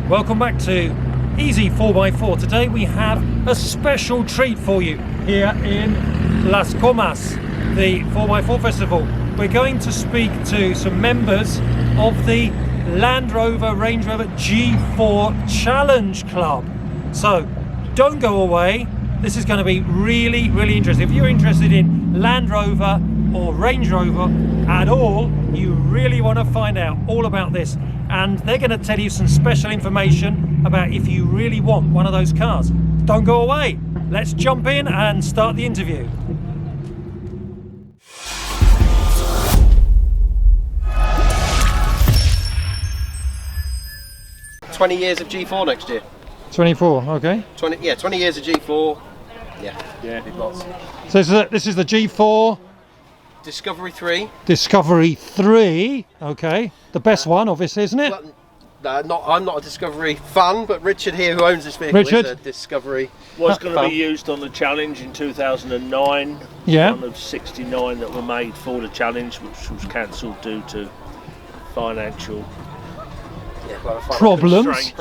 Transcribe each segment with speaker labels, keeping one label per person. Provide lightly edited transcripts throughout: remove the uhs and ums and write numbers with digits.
Speaker 1: Welcome back to Easy 4x4. Today we have a special treat for you here in Las Comas, the 4x4 festival. We're going to speak to some members of the Land Rover Range Rover G4 Challenge Club. So don't go away. This is going to be really, really interesting. If you're interested in Land Rover or Range Rover at all, you really want to find out all about this. And they're going to tell you some special information about if you really want one of those cars. Don't go away. Let's jump in and start the interview.
Speaker 2: "20 years of G4 next year."
Speaker 1: 24, okay.
Speaker 2: 20 years of G4. Yeah, big lots.
Speaker 1: So this is the G4
Speaker 2: Discovery 3.
Speaker 1: Discovery 3, okay. The best one, obviously, isn't it?
Speaker 2: Well, I'm not a Discovery fan, but Richard here, who owns this vehicle, is a Discovery
Speaker 3: was going to be used on the Challenge in 2009.
Speaker 1: Yeah.
Speaker 3: One of 69 that were made for the Challenge, which was cancelled due to financial
Speaker 1: problems.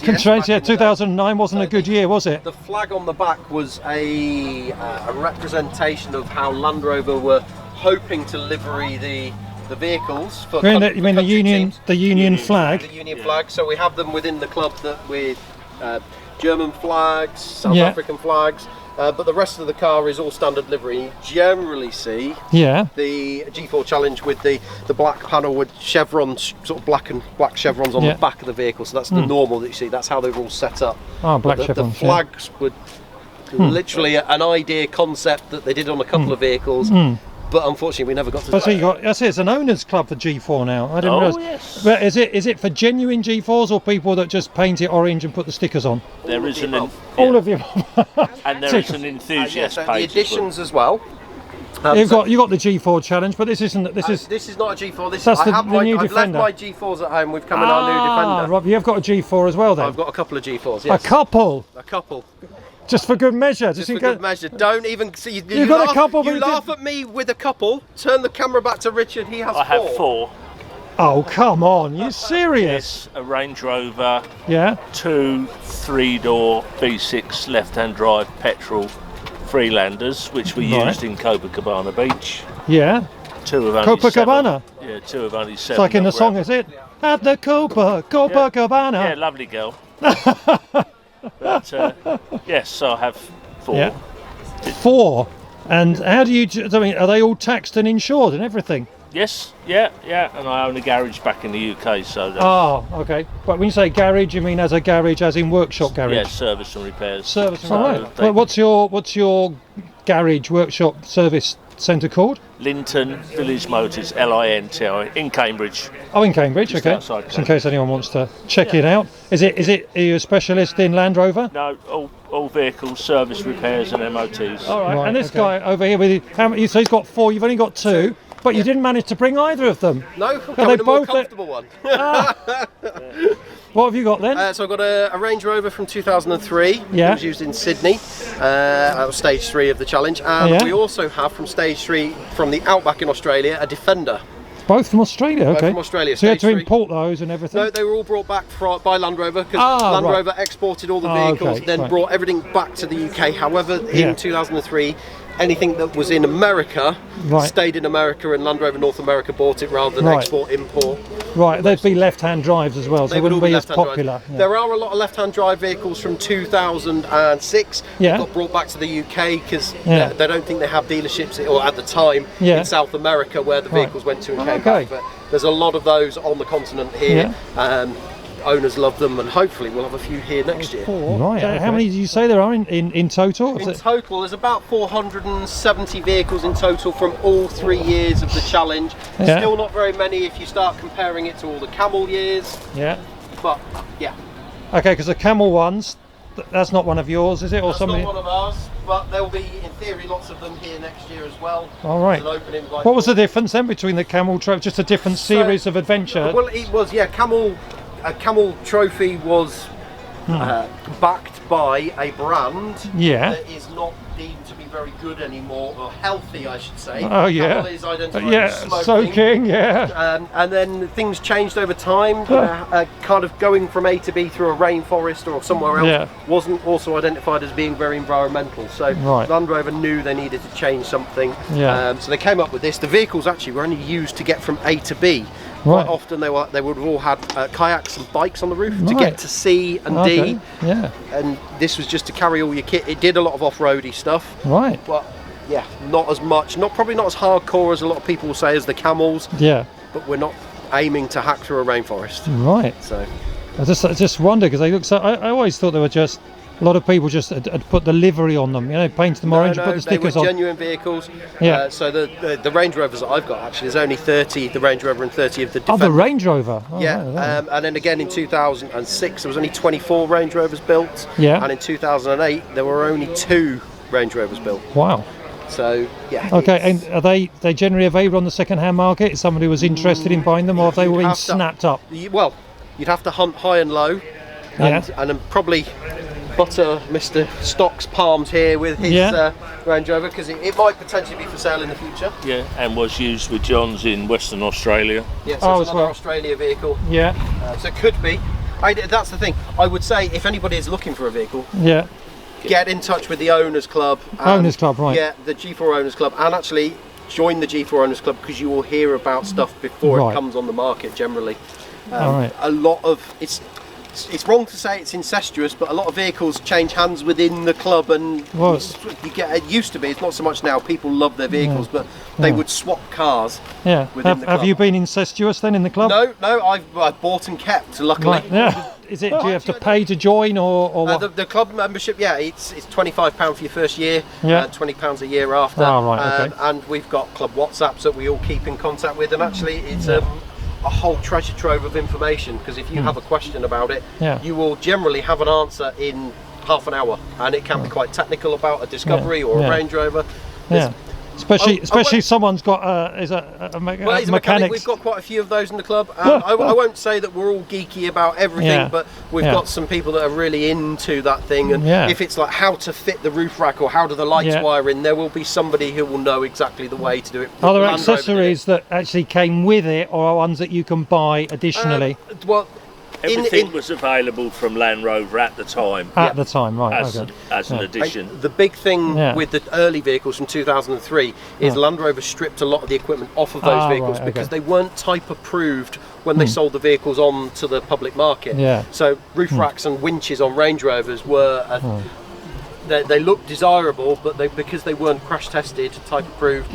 Speaker 1: Constraints, yeah.
Speaker 2: Back in the day.
Speaker 1: 2009 wasn't a good year, was it?
Speaker 2: The flag on the back was a representation of how Land Rover were hoping to livery the vehicles for
Speaker 1: You mean the Union flag?
Speaker 2: The Union flag. So we have them within the club with German flags, South African flags, but the rest of the car is all standard livery. You generally see the G4 Challenge with the black panel with chevrons, sort of black chevrons on the back of the vehicle. So that's the normal that you see. That's how they're all set up.
Speaker 1: Oh, black chevrons.
Speaker 2: The flags were literally an idea concept that they did on a couple of vehicles. But unfortunately, we never got to.
Speaker 1: That's it. It's an owners' club for G4 now. I didn't realise.
Speaker 3: Yes.
Speaker 1: But is it for genuine G4s or people that just paint it orange and put the stickers on?
Speaker 3: There is
Speaker 1: All of you.
Speaker 3: And there is an enthusiast
Speaker 2: the
Speaker 3: page
Speaker 2: editions as well.
Speaker 1: You got the G4 Challenge, but this isn't. This is
Speaker 2: not a G4.
Speaker 1: That's the new
Speaker 2: I've
Speaker 1: Defender.
Speaker 2: left my G4s at home. We've come in our new Defender.
Speaker 1: Rob, you've got a G4 as well, then.
Speaker 2: I've got a couple of G4s. Yes.
Speaker 1: A couple. Just for good measure.
Speaker 2: Just for good measure. Don't even see.
Speaker 1: You've got a couple.
Speaker 2: You laugh at me with a couple. Turn the camera back to Richard. He has 4.
Speaker 3: I have 4.
Speaker 1: Oh, come on. You serious?
Speaker 3: Yes, a Range Rover.
Speaker 1: Yeah.
Speaker 3: 2 3-door V6 left-hand drive petrol Freelanders, which we used in Copacabana Beach.
Speaker 1: Yeah.
Speaker 3: 2 of only
Speaker 1: Copacabana?
Speaker 3: 7. Yeah, 2 of only 7.
Speaker 1: It's like in the song, is it? At the Copacabana.
Speaker 3: Yeah, lovely girl. But yes, so I have 4.
Speaker 1: Yeah. 4. And how do you? I mean, are they all taxed and insured and everything?
Speaker 3: Yes, yeah, and I own a garage back in the UK, so.
Speaker 1: Oh, okay. But when you say garage, you mean as a garage, as in workshop garage?
Speaker 3: Yeah, service and repairs.
Speaker 1: Service and
Speaker 3: so
Speaker 1: repairs. Well, what's your garage workshop service centre called?
Speaker 3: Linton Village Motors, LINTI, in Cambridge.
Speaker 1: Oh, in Cambridge,
Speaker 3: Just
Speaker 1: okay.
Speaker 3: outside
Speaker 1: Just in case anyone wants to check it out. Are you a specialist in Land Rover?
Speaker 3: No, all vehicles, service, repairs and MOTs.
Speaker 1: All right. And this guy over here with you, so he's got 4. You've only got 2. But you didn't manage to bring either of them.
Speaker 2: No, they a more comfortable one.
Speaker 1: What have you got then?
Speaker 2: So I've got a Range Rover from 2003.
Speaker 1: Yeah.
Speaker 2: It was used in Sydney. That was stage 3 of the challenge. And we also have from stage 3 from the Outback in Australia a Defender.
Speaker 1: Both from Australia, okay.
Speaker 2: Both from Australia.
Speaker 1: So you had to import those and everything?
Speaker 2: No, they were all brought back by Land Rover because Land Rover exported all the vehicles, brought everything back to the UK. However, in 2003, anything that was in America stayed in America, and Land Rover North America bought it rather than import.
Speaker 1: Right, they'd be left-hand drives as well, so they wouldn't be as popular.
Speaker 2: Yeah. There are a lot of left-hand drive vehicles from 2006 that got brought back to the UK because they don't think they have dealerships, or at the time, in South America where the vehicles went to and came back. But there's a lot of those on the continent here. Owners love them, and hopefully we'll have a few here next year.
Speaker 1: Right. How many did you say there are in total?
Speaker 2: In total, there's about 470 vehicles in total from all 3 years of the challenge. Still not very many if you start comparing it to all the Camel years. Yeah. But
Speaker 1: Okay, because the Camel ones, that's not one of yours, is it, or something?
Speaker 2: Not one of ours, but there'll be, in theory, lots of them here next year as well.
Speaker 1: All right. What was the difference then between the Camel Trophy? Just a different series of adventure?
Speaker 2: Well, it was, a Camel Trophy was backed by a brand
Speaker 1: Yeah.
Speaker 2: that is not deemed to be very good anymore, or healthy, I should say.
Speaker 1: Oh yeah.
Speaker 2: Camel is identified
Speaker 1: Yeah,
Speaker 2: as smoking.
Speaker 1: soaking. Yeah.
Speaker 2: And then things changed over time. Kind of going from A to B through a rainforest or somewhere else wasn't also identified as being very environmental. So Land Rover knew they needed to change something.
Speaker 1: Yeah.
Speaker 2: So they came up with this. The vehicles actually were only used to get from A to B. Quite often they would have all had kayaks and bikes on the roof to get to C and D.
Speaker 1: Yeah.
Speaker 2: And this was just to carry all your kit. It did a lot of off-roady stuff.
Speaker 1: Right.
Speaker 2: But yeah, not as much. Probably not as hardcore as a lot of people will say as the camels.
Speaker 1: Yeah.
Speaker 2: But we're not aiming to hack through a rainforest.
Speaker 1: Right.
Speaker 2: So
Speaker 1: I just wonder because they look so. I always thought they were just. A lot of people just had put the livery on them, painted them orange and put the stickers
Speaker 2: they were
Speaker 1: on.
Speaker 2: genuine vehicles.
Speaker 1: Yeah.
Speaker 2: So the Range Rovers that I've got, actually, there's only 30, the Range Rover and 30 of the Defender.
Speaker 1: Oh, the Range Rover. Oh,
Speaker 2: yeah.
Speaker 1: right.
Speaker 2: And then again in 2006, there was only 24 Range Rovers built.
Speaker 1: Yeah.
Speaker 2: And in 2008, there were only 2 Range Rovers built.
Speaker 1: Wow.
Speaker 2: So yeah.
Speaker 1: Okay, and are they generally available on the second-hand market? Is somebody who was interested in buying them, or have they all been snapped up?
Speaker 2: Well, you'd have to hunt high and low, and then probably butter Mr. Stock's palms here with his Range Rover, because it might potentially be for sale in the future.
Speaker 3: Yeah, and was used with John's in Western Australia.
Speaker 2: Yeah, so it's another Australia vehicle.
Speaker 1: Yeah.
Speaker 2: So it could be. That's the thing. I would say if anybody is looking for a vehicle, get in touch with the Owners Club.
Speaker 1: Owners Club, right.
Speaker 2: Yeah, the G4 Owners Club, and actually join the G4 Owners Club, because you will hear about stuff before it comes on the market generally. A lot of it's wrong to say it's incestuous, but a lot of vehicles change hands within the club, and it used to be. It's not so much now. People love their vehicles, but they would swap cars.
Speaker 1: Yeah.
Speaker 2: Within the club.
Speaker 1: Have you been incestuous then in the club?
Speaker 2: No. I've bought and kept. Luckily.
Speaker 1: Right. Yeah. Is it? Do you have to pay to join, or what?
Speaker 2: The club membership? Yeah, it's £25 for your first year.
Speaker 1: Yeah.
Speaker 2: £20 a year after.
Speaker 1: Oh, right. Okay.
Speaker 2: And we've got club WhatsApps that we all keep in contact with, and actually it's a whole treasure trove of information, because if you have a question about it, you will generally have an answer in half an hour, and it can be quite technical about a Discovery or a Range Rover. Especially someone's got a mechanic. We've got quite a few of those in the club. I won't say that we're all geeky about everything, but we've got some people that are really into that thing. And if it's like how to fit the roof rack or how do the lights wire in, there will be somebody who will know exactly the way to do it.
Speaker 1: Are there accessories that actually came with it, or are ones that you can buy additionally?
Speaker 3: Everything was available from Land Rover at the time.
Speaker 1: At the time, right.
Speaker 3: As an addition.
Speaker 2: The big thing with the early vehicles from 2003 is Land Rover stripped a lot of the equipment off of those vehicles because they weren't type approved when they sold the vehicles on to the public market. So roof racks and winches on Range Rovers were they looked desirable, but because they weren't crash tested, type approved,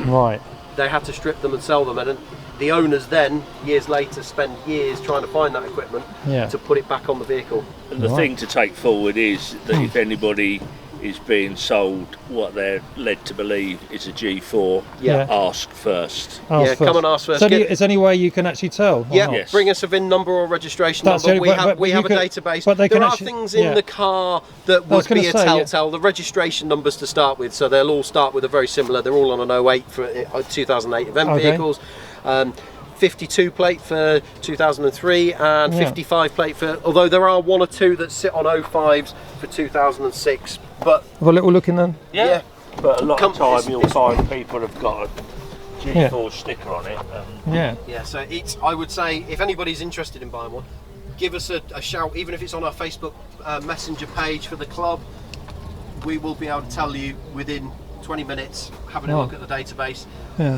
Speaker 2: they had to strip them and sell them. And the owners then, years later, spend years trying to find that equipment to put it back on the vehicle.
Speaker 3: And the thing to take forward is that if anybody is being sold what they're led to believe is a G4, ask first.
Speaker 2: Come and ask first.
Speaker 1: So is there any way you can actually tell?
Speaker 2: Yeah, bring us a VIN number or registration number. We have a database.
Speaker 1: But
Speaker 2: there are things in the car that would be a telltale. The registration numbers to start with, so they'll all start with a very similar. They're all on an 08 for 2008 event vehicles. 52 plate for 2003 and 55 plate for, although there are one or two that sit on 05s for 2006. But
Speaker 1: have a little look in them.
Speaker 3: Yeah. But a lot of time you'll find people have got a G4 sticker on it.
Speaker 2: So I would say if anybody's interested in buying one, give us a shout, even if it's on our Facebook messenger page for the club. We will be able to tell you within 20 minutes, having a look at the database.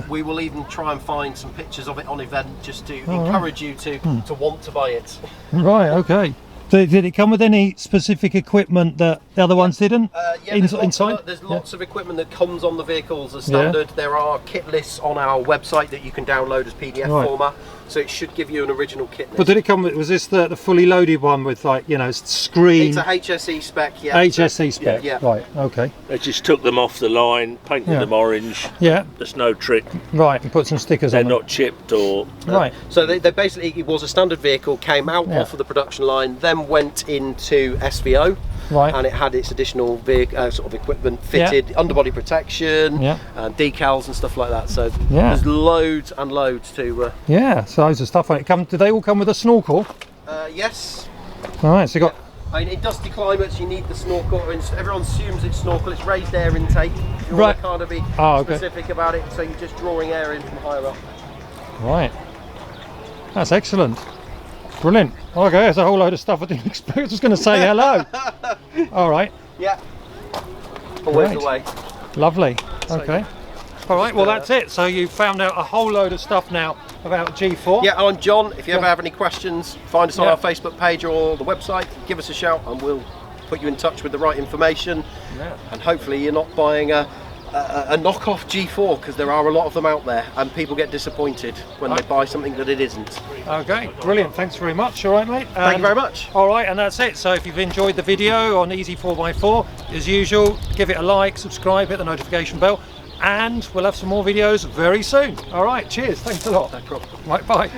Speaker 2: We will even try and find some pictures of it on event, just to encourage you to want to buy it.
Speaker 1: Right, okay. Did it come with any specific equipment that the other ones didn't? Inside?
Speaker 2: There's lots of equipment that comes on the vehicles as standard. There are kit lists on our website that you can download as PDF format. So it should give you an original kit list.
Speaker 1: But did it come with, was this the fully loaded one with screen?
Speaker 2: It's a HSE spec,
Speaker 1: HSE spec, right, okay.
Speaker 3: They just took them off the line, painted them orange. There's no trick.
Speaker 1: Right, and put some stickers on them.
Speaker 3: They're not chipped or...
Speaker 1: Right.
Speaker 2: So they basically, it was a standard vehicle, came out off of the production line, then went into SVO.
Speaker 1: Right.
Speaker 2: And it had its additional sort of equipment fitted, underbody protection, decals and stuff like that. So there's loads and loads to...
Speaker 1: so loads of stuff on it. Do they all come with a snorkel?
Speaker 2: Yes.
Speaker 1: All right, so you got
Speaker 2: I mean, in dusty climates, you need the snorkel. Everyone assumes it's snorkel. It's raised air intake. You want to kind of be specific about it, so you're just drawing air in from higher up.
Speaker 1: Right. That's excellent. Brilliant. Okay, there's a whole load of stuff I didn't expect. I was just going to say hello. All right.
Speaker 2: Yeah. Always the way.
Speaker 1: Lovely. Okay. All right, well that's it. So you found out a whole load of stuff now about G4.
Speaker 2: Yeah, I'm John. If you ever have any questions, find us on our Facebook page or the website. Give us a shout and we'll put you in touch with the right information. Yeah. And hopefully you're not buying a knockoff G4, because there are a lot of them out there and people get disappointed when they buy something that it isn't.
Speaker 1: Okay, brilliant. Thanks very much. All right, mate.
Speaker 2: Thank you very much.
Speaker 1: All right, and that's it. So if you've enjoyed the video on Easy 4x4, as usual, give it a like, subscribe, hit the notification bell, and we'll have some more videos very soon. All right, cheers. Thanks a lot.
Speaker 2: No problem.
Speaker 1: Right, bye.